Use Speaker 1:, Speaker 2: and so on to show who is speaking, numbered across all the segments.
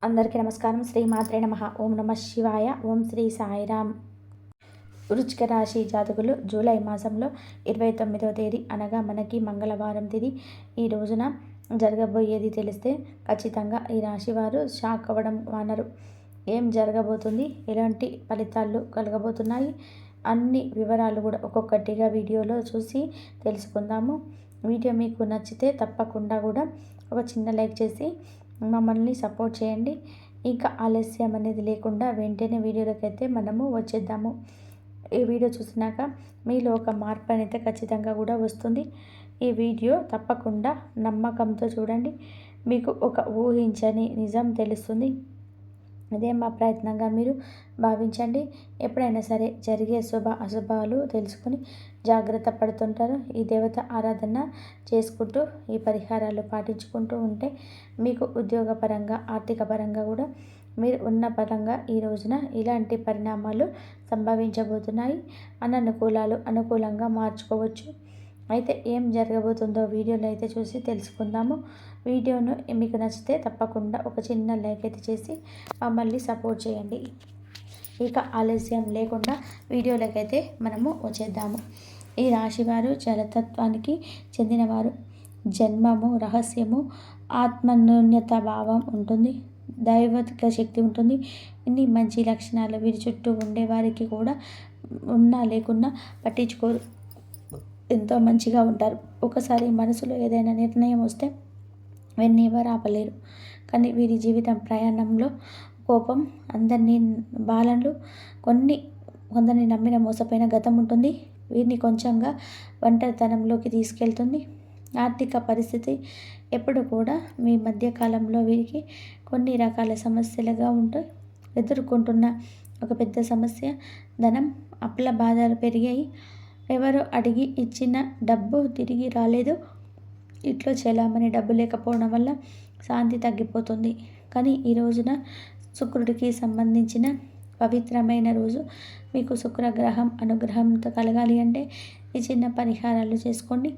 Speaker 1: అందరికీ నమస్కారం. శ్రీమాత్రే నమః. ఓం నమః శివాయ. ఓం శ్రీ సాయిరామ్. వృశ్చిక రాశి జాతకులు జూలై మాసంలో 29వ తేదీ అనగా మనకి మంగళవారం తిథి. ఈ రోజున జరగబోయేది తెలిస్తే ఖచ్చితంగా ఈ రాశి వారు షాక్ అవ్వడం మానరు. ఏం జరగబోతుంది, ఎలాంటి ఫలితాలు కలగబోతున్నాయి, అన్ని వివరాలు కూడా ఒక్కొక్కటిగా వీడియోలో చూసి తెలుసుకుందాము. వీడియో మీకు నచ్చితే తప్పకుండా కూడా ఒక చిన్న లైక్ చేసి మమ్మల్ని సపోర్ట్ చేయండి. ఇంకా ఆలస్యం అనేది లేకుండా వెంటనే వీడియోలోకి అయితే మనము వచ్చేద్దాము. ఈ వీడియో చూసినాక మీలో ఒక మార్పు అనేది ఖచ్చితంగా కూడా వస్తుంది. ఈ వీడియో తప్పకుండా నమ్మకంతో చూడండి. మీకు ఒక ఊహించని నిజం తెలుస్తుంది. ఇదే మా ప్రయత్నంగా మీరు భావించండి. ఎప్పుడైనా సరే జరిగే శుభ అశుభాలు తెలుసుకొని జాగ్రత్త పడుతుంటారు. ఈ దేవత ఆరాధన చేసుకుంటూ ఈ పరిహారాలు పాటించుకుంటూ ఉంటే మీకు ఉద్యోగపరంగా, ఆర్థిక పరంగా కూడా మీరు ఉన్న పరంగా ఈ రోజున ఇలాంటి పరిణామాలు సంభవించబోతున్నాయి. అననుకూలాలు అనుకూలంగా మార్చుకోవచ్చు. అయితే ఏం జరగబోతుందో వీడియోలో అయితే చూసి తెలుసుకుందాము. వీడియోను మీకు నచ్చితే తప్పకుండా ఒక చిన్న లైక్ అయితే చేసి మమ్మల్ని సపోర్ట్ చేయండి. ఇక ఆలస్యం లేకుండా వీడియోలోకి అయితే మనము వచ్చేద్దాము. ఈ రాశివారు జలతత్వానికి చెందినవారు. జన్మము, రహస్యము, ఆత్మన్యూన్యత భావం ఉంటుంది. దైవిక శక్తి ఉంటుంది. ఇన్ని మంచి లక్షణాలు వీరి చుట్టూ ఉండే వారికి కూడా ఉన్నా లేకున్నా పట్టించుకోరు. ఎంతో మంచిగా ఉంటారు. ఒకసారి మనసులో ఏదైనా నిర్ణయం వస్తే ఎవరు ఆపలేరు. కానీ వీరి జీవితం ప్రయాణంలో కోపం, అందరినీ బాలనలు, కొందరిని నమ్మిన మోసపోయిన గతం ఉంటుంది. వీరిని కొంచెంగా ఒంటరితనంలోకి తీసుకెళ్తుంది. ఆర్థిక పరిస్థితి ఎప్పుడు కూడా మీ మధ్యకాలంలో వీరికి కొన్ని రకాల సమస్యలుగా ఉంటాయి. ఎదుర్కొంటున్న ఒక పెద్ద సమస్య ధనం, అప్పుల బాధలు పెరిగాయి. ఎవరో అడిగి ఇచ్చిన డబ్బు తిరిగి రాలేదు. ఇంట్లో చెలామణి డబ్బు లేకపోవడం వల్ల శాంతి తగ్గిపోతుంది. కానీ ఈ రోజున శుక్రుడికి సంబంధించిన పవిత్రమైన రోజు. మీకు శుక్రగ్రహం అనుగ్రహంతో కలగాలి అంటే ఈ చిన్న పరిహారాలు చేసుకోండి.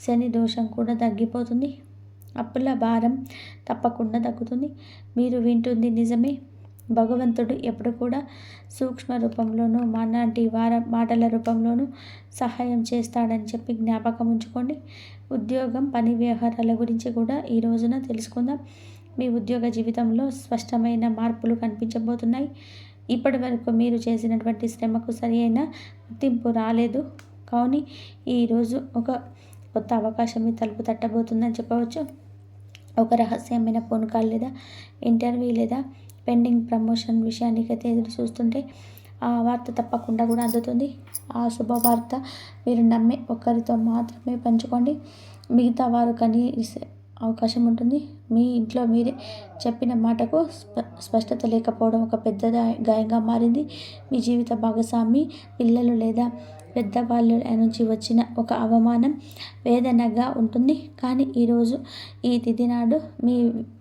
Speaker 1: శని దోషం కూడా తగ్గిపోతుంది. అప్పుల భారం తప్పకుండా తగ్గుతుంది. మీరు వింటుంది నిజమే. భగవంతుడు ఎప్పుడు కూడా సూక్ష్మ రూపంలోనూ మనలాంటి మాటల రూపంలోనూ సహాయం చేస్తాడని చెప్పి జ్ఞాపకం ఉంచుకోండి. ఉద్యోగం, పని వ్యవహారాల గురించి కూడా ఈ రోజున తెలుసుకుందాం. మీ ఉద్యోగ జీవితంలో స్పష్టమైన మార్పులు కనిపించబోతున్నాయి. ఇప్పటి వరకు మీరు చేసినటువంటి శ్రమకు సరి అయిన గుర్తింపు రాలేదు. కానీ ఈరోజు ఒక కొత్త అవకాశం మీ తలుపు తట్టబోతుందని చెప్పవచ్చు. ఒక రహస్యమైన ఫోన్ కాల్ లేదా ఇంటర్వ్యూ లేదా పెండింగ్ ప్రమోషన్ విషయానికైతే ఎదురు చూస్తుంటే ఆ వార్త తప్పకుండా కూడా అందుతుంది. ఆ శుభవార్త మీరు నమ్మే ఒకరితో మాత్రమే పంచుకోండి. మిగతా వారు కనీసే అవకాశం ఉంటుంది. మీ ఇంట్లో మీరే చెప్పిన మాటకు స్పష్టత లేకపోవడం ఒక పెద్ద గాయంగా మారింది. మీ జీవిత భాగస్వామి, పిల్లలు లేదా పెద్దవాళ్ళ నుంచి వచ్చిన ఒక అవమానం వేదనగా ఉంటుంది. కానీ ఈరోజు ఈ తిథి నాడు మీ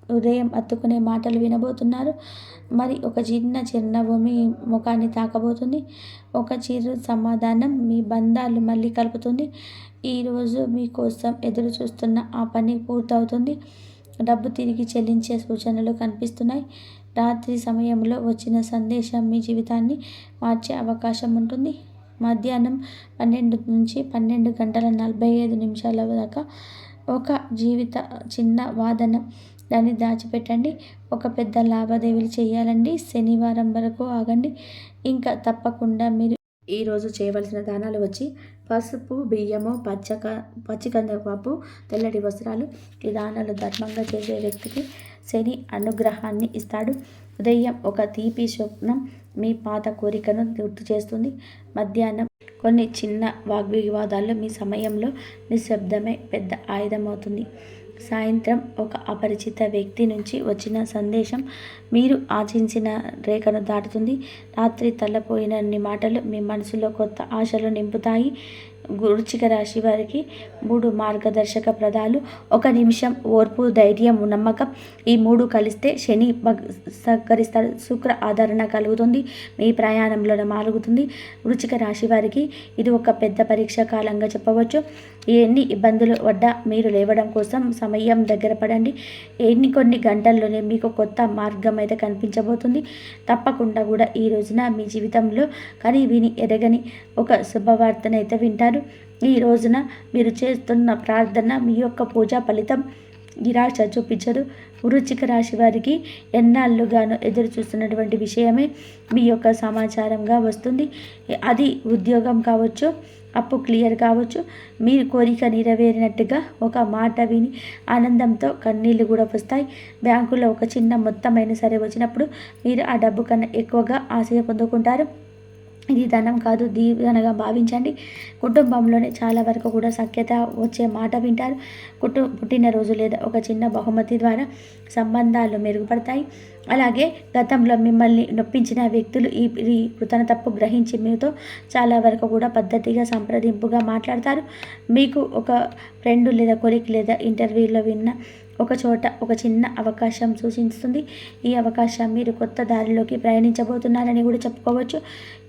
Speaker 1: హృదయం అత్తుకునే మాటలు వినబోతున్నారు. మరి ఒక చిన్న చిరునవ్వు మీ ముఖాన్ని తాకబోతుంది. ఒక చిరు సమాధానం మీ బంధాలు మళ్ళీ కలుపుతుంది. ఈరోజు మీకోసం ఎదురు చూస్తున్న ఆ పని పూర్తవుతుంది. డబ్బు తిరిగి చెల్లించే సూచనలు కనిపిస్తున్నాయి. రాత్రి సమయంలో వచ్చిన సందేశం మీ జీవితాన్ని మార్చే అవకాశం ఉంటుంది. మధ్యాహ్నం 12 నుంచి 12 గంటల 45 నిమిషాల దాకా ఒక జీవిత చిన్న వాదన, దాన్ని దాచిపెట్టండి. ఒక పెద్ద లావాదేవీలు చేయాలండి. శనివారం వరకు ఆగండి. ఇంకా తప్పకుండా మీరు ఈరోజు చేయవలసిన దానాలు వచ్చి పసుపు, బియ్యము, పచ్చికందిపప్పు, తెల్లటి వస్త్రాలు. ఈ దానాలు ధర్మంగా చేసే వ్యక్తికి శని అనుగ్రహాన్ని ఇస్తాడు. ఉదయం ఒక తీపి స్వప్నం మీ పాత కోరికను గుర్తు చేస్తుంది. మధ్యాహ్నం కొన్ని చిన్న వాగ్వివాదాలు మీ సమయంలో నిశ్శబ్దమే పెద్ద ఆయుధం అవుతుంది. సాయంత్రం ఒక అపరిచిత వ్యక్తి నుంచి వచ్చిన సందేశం మీరు ఆశించిన రేఖను దాటుతుంది. రాత్రి తల్లపోయినన్ని మాటలు మీ మనసులో కొత్త ఆశలు నింపుతాయి. వృశ్చిక రాశి వారికి 3 మార్గదర్శక పదాలు. 1 నిమిషం, ఓర్పు, ధైర్యం, నమ్మకం. ఈ 3 కలిస్తే శని సహకరిస్తాడు. శుక్ర ఆదరణ కలుగుతుంది. మీ ప్రయాణంలో మారుగుతుంది. వృశ్చిక రాశి వారికి ఇది ఒక పెద్ద పరీక్ష కాలంగా చెప్పవచ్చు. ఎన్ని ఇబ్బందులు పడ్డా మీరు లేవడం కోసం సమయం దగ్గర పడండి. కొన్ని గంటల్లోనే మీకు కొత్త మార్గం అయితే కనిపించబోతుంది. తప్పకుండా కూడా ఈ రోజున మీ జీవితంలో కని విని ఎరగని ఒక శుభవార్తనైతే వింటారు. ఈ రోజున మీరు చేస్తున్న ప్రార్థన, మీ యొక్క పూజా ఫలితం నిరాశ చూపించదు. వృశ్చిక రాశి వారికి ఎన్నాళ్ళుగానో ఎదురు చూస్తున్నటువంటి విషయమే మీ యొక్క సమాచారంగా వస్తుంది. అది ఉద్యోగం కావచ్చు, అప్పు క్లియర్ కావచ్చు, మీ కోరిక నెరవేరినట్టుగా ఒక మాట విని ఆనందంతో కన్నీళ్ళు కూడా వస్తాయి. బ్యాంకులో ఒక చిన్న మొత్తమైనా సరే వచ్చినప్పుడు మీరు ఆ డబ్బు కన్నా ఎక్కువగా ఆశ పొందుకుంటారు. ఇది ధనం కాదు, దీవెనగా భావించండి. కుటుంబంలోనే చాలా వరకు కూడా సఖ్యత వచ్చే మాట వింటారు. పుట్టినరోజు లేదా ఒక చిన్న బహుమతి ద్వారా సంబంధాలు మెరుగుపడతాయి. అలాగే గతంలో మిమ్మల్ని నొప్పించిన వ్యక్తులు తన తప్పు గ్రహించి మీతో చాలా వరకు కూడా పద్ధతిగా సంప్రదింపుగా మాట్లాడతారు. మీకు ఒక ఫ్రెండ్ లేదా కొలీగ్ లేదా ఇంటర్వ్యూలో విన్న ఒక చోట ఒక చిన్న అవకాశం సూచిస్తుంది. ఈ అవకాశం మీరు కొత్త దారిలోకి ప్రయాణించబోతున్నారని కూడా చెప్పుకోవచ్చు.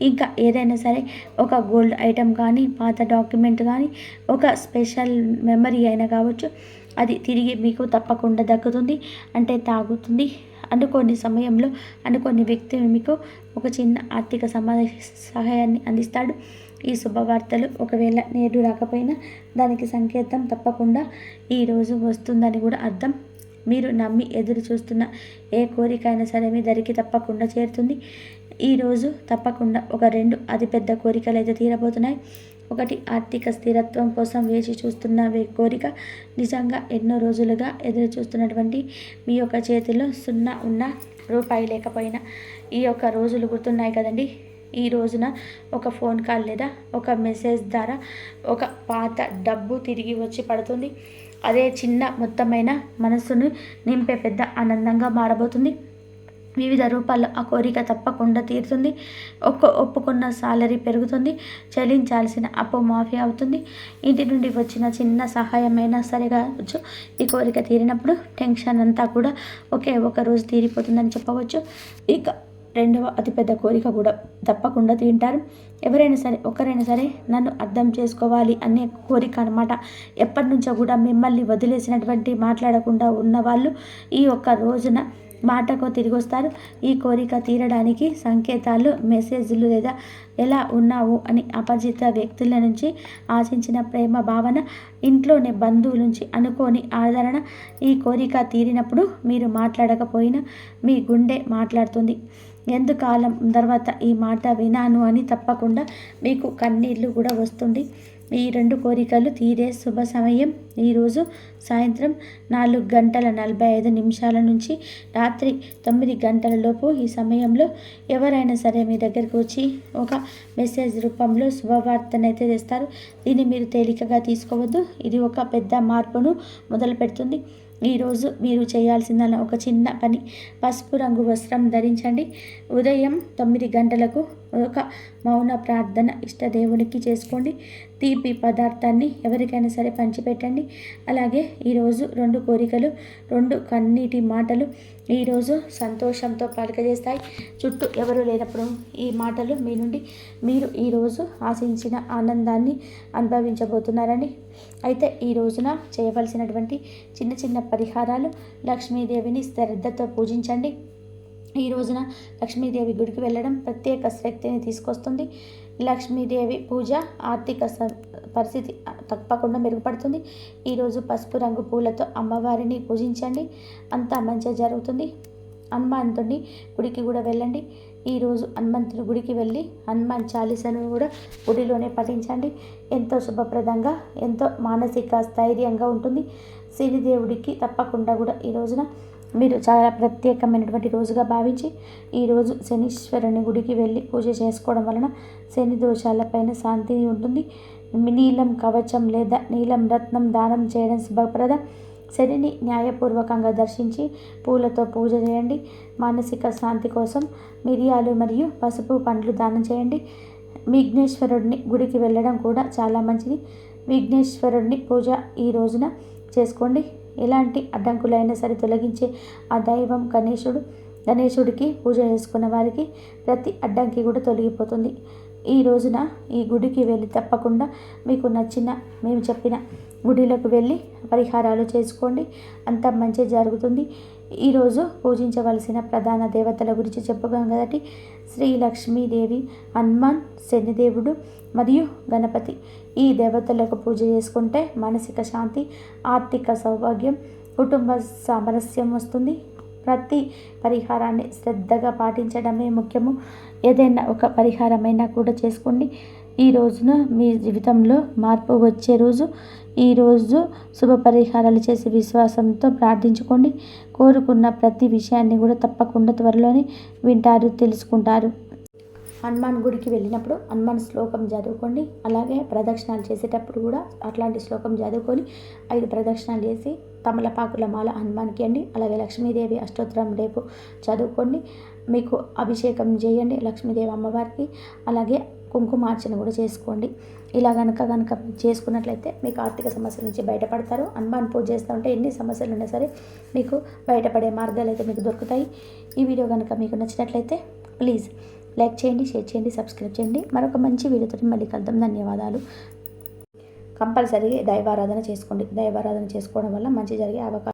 Speaker 1: ఇంకా ఏదైనా సరే ఒక గోల్డ్ ఐటెం కానీ, పాత డాక్యుమెంట్ కానీ, ఒక స్పెషల్ మెమరీ అయినా కావచ్చు, అది తిరిగి మీకు తప్పకుండా దక్కుతుంది. అంటే తాగుతుంది. అనుకోని సమయంలో అనుకోని వ్యక్తి మీకు ఒక చిన్న ఆర్థిక సహాయాన్ని అందిస్తాడు. ఈ శుభవార్తలు ఒకవేళ నేడు రాకపోయినా దానికి సంకేతం తప్పకుండా ఈరోజు వస్తుందని కూడా అర్థం. మీరు నమ్మి ఎదురు చూస్తున్న ఏ కోరిక అయినా సరే మీ దరికి తప్పకుండా చేరుతుంది. ఈరోజు తప్పకుండా ఒక 2 అతిపెద్ద కోరికలు అయితే తీరబోతున్నాయి. ఒకటి, ఆర్థిక స్థిరత్వం కోసం వేచి చూస్తున్న కోరిక. నిజంగా ఎన్నో రోజులుగా ఎదురు చూస్తున్నటువంటి మీ యొక్క చేతిలో సున్నా ఉన్న రూపాయి లేకపోయినా ఈ యొక్క రోజులు గుర్తున్నాయి కదండి. ఈ రోజున ఒక ఫోన్ కాల్ లేదా ఒక మెసేజ్ ద్వారా ఒక పాత డబ్బు తిరిగి వచ్చి పడుతుంది. అదే చిన్న మొత్తమైన మనసును నింపే పెద్ద ఆనందంగా మారబోతుంది. వివిధ రూపాల్లో ఆ కోరిక తప్పకుండా తీరుతుంది. ఒప్పుకున్న సాలరీ పెరుగుతుంది. చెల్లించాల్సిన అప్పు మాఫీ అవుతుంది. ఇంటి నుండి వచ్చిన చిన్న సహాయమైనా సరే కావచ్చు, ఈ కోరిక తీరినప్పుడు టెన్షన్ అంతా కూడా ఒకే ఒక రోజు తీరిపోతుందని చెప్పవచ్చు. ఇక 2వ అతిపెద్ద కోరిక కూడా తప్పకుండా తింటారు. ఎవరైనా సరే ఒకరైనా సరే నన్ను అర్థం చేసుకోవాలి అనే కోరిక అనమాట. ఎప్పటి నుంచో కూడా మిమ్మల్ని వదిలేసినటువంటి మాట్లాడకుండా ఉన్నవాళ్ళు ఈ ఒక్క రోజున మాటకు తిరిగి వస్తారు. ఈ కోరిక తీరడానికి సంకేతాలు, మెసేజ్లు లేదా ఎలా ఉన్నావు అని అపరిచిత వ్యక్తుల నుంచి ఆశించిన ప్రేమ భావన, ఇంట్లోనే బంధువుల నుంచి అనుకోని ఆదరణ. ఈ కోరిక తీరినప్పుడు మీరు మాట్లాడకపోయినా మీ గుండె మాట్లాడుతుంది. ఎంతకాలం తర్వాత ఈ మాట వినాను అని తప్పకుండా మీకు కన్నీళ్ళు కూడా వస్తుంది. ఈ 2 కోరికలు తీరే శుభ సమయం ఈరోజు సాయంత్రం 4:45 నుంచి రాత్రి 9 గంటల లోపు. ఈ సమయంలో ఎవరైనా సరే మీ దగ్గరికి వచ్చి ఒక మెసేజ్ రూపంలో శుభవార్తనైతే తెస్తారు. దీన్ని మీరు తేలికగా తీసుకోవద్దు. ఇది ఒక పెద్ద మార్పును మొదలు పెడుతుంది. ఈరోజు మీరు చేయాల్సిందన్న ఒక చిన్న పని, పసుపు రంగు వస్త్రం ధరించండి. ఉదయం 9 గంటలకు ఒక మౌన ప్రార్థన ఇష్టదేవునికి చేసుకోండి. తీపి పదార్థాన్ని ఎవరికైనా సరే పంచిపెట్టండి. అలాగే ఈరోజు 2 కోరికలు, 2 కన్నీటి మాటలు ఈరోజు సంతోషంతో పలకజేస్తాయి. చుట్టూ ఎవరు లేనప్పుడు ఈ మాటలు మీ నుండి మీరు ఈరోజు ఆశించిన ఆనందాన్ని అనుభవించబోతున్నారని. అయితే ఈ రోజున చేయవలసినటువంటి చిన్న చిన్న పరిహారాలు, లక్ష్మీదేవిని శ్రద్ధతో పూజించండి. ఈ రోజున లక్ష్మీదేవి గుడికి వెళ్ళడం ప్రత్యేక శక్తిని తీసుకొస్తుంది. లక్ష్మీదేవి పూజ ఆర్థిక పరిస్థితి తప్పకుండా మెరుగుపడుతుంది. ఈరోజు పసుపు రంగు పూలతో అమ్మవారిని పూజించండి. అంతా మంచిగా జరుగుతుంది. హనుమంతుడిని గుడికి కూడా వెళ్ళండి. ఈరోజు హనుమంతుడి గుడికి వెళ్ళి హనుమాన్ చాలీసాను కూడా గుడిలోనే పఠించండి. ఎంతో శుభప్రదంగా, ఎంతో మానసిక స్థైర్యంగా ఉంటుంది. శనిదేవుడికి తప్పకుండా కూడా ఈ రోజున మీరు చాలా ప్రత్యేకమైనటువంటి రోజుగా భావించి ఈరోజు శనీశ్వరుని గుడికి వెళ్ళి పూజ చేసుకోవడం వలన శని దోషాలపైన శాంతి ఉంటుంది. నీలం కవచం లేదా నీలం రత్నం దానం చేయడం శుభప్రదం. శనిని న్యాయపూర్వకంగా దర్శించి పూలతో పూజ చేయండి. మానసిక శాంతి కోసం మిరియాలు మరియు పసుపు పండ్లు దానం చేయండి. విఘ్నేశ్వరుడిని గుడికి వెళ్ళడం కూడా చాలా మంచిది. విఘ్నేశ్వరుడిని పూజ ఈ రోజున చేసుకోండి. ఎలాంటి అడ్డంకులైనా సరే తొలగించే ఆ దైవం గణేశుడికి పూజ చేసుకున్న వారికి ప్రతి అడ్డంకి కూడా తొలగిపోతుంది. ఈ రోజున ఈ గుడికి వెళ్ళి తప్పకుండా మీకు నచ్చిన మేము చెప్పిన గుడిలోకి వెళ్ళి పరిహారాలు చేసుకోండి, అంత మంచి జరుగుతుంది. ఈరోజు పూజించవలసిన ప్రధాన దేవతల గురించి చెప్పుకోం కదండి. శ్రీ లక్ష్మీదేవి, హనుమాన్, శనిదేవుడు మరియు గణపతి. ఈ దేవతలకు పూజ చేసుకుంటే మానసిక శాంతి, ఆర్థిక సౌభాగ్యం, కుటుంబ సామరస్యం వస్తుంది. ప్రతి పరిహారాన్ని శ్రద్ధగా పాటించడమే ముఖ్యము. ఏదైనా ఒక పరిహారమైనా కూడా చేసుకోండి. ఈ రోజున మీ జీవితంలో మార్పు వచ్చే రోజు. ఈరోజు శుభ పరిహారాలు చేసి విశ్వాసంతో ప్రార్థించుకోండి. కోరుకున్న ప్రతి విషయాన్ని కూడా తప్పకుండా త్వరలోనే వింటారు, తెలుసుకుంటారు. హనుమాన్ గుడికి వెళ్ళినప్పుడు హనుమాన్ శ్లోకం చదువుకోండి. అలాగే ప్రదక్షిణాలు చేసేటప్పుడు కూడా అట్లాంటి శ్లోకం చదువుకొని 5 ప్రదక్షిణాలు చేసి తమలపాకుల మాల హనుమాన్కి అండి. అలాగే లక్ష్మీదేవి అష్టోత్తరం రేపు చదువుకోండి. మీకు అభిషేకం చేయండి లక్ష్మీదేవి అమ్మవారికి. అలాగే కుంకుమార్చన కూడా చేసుకోండి. ఇలా కనుక చేసుకున్నట్లయితే మీకు ఆర్థిక సమస్యల నుంచి బయటపడతారు. హనుమాన్ పూజ చేస్తూ ఉంటే ఎన్ని సమస్యలు ఉన్నా సరే మీకు బయటపడే మార్గాలు అయితే మీకు దొరుకుతాయి. ఈ వీడియో కనుక మీకు నచ్చినట్లయితే ప్లీజ్ లైక్ చేయండి, షేర్ చేయండి, సబ్స్క్రైబ్ చేయండి. మరొక మంచి వీడియోతో మళ్ళీ కలుద్దాం. ధన్యవాదాలు. కంపల్సరీ దైవారాధన చేసుకోండి. దైవారాధన చేసుకోవడం వల్ల మంచి జరిగే అవకాశం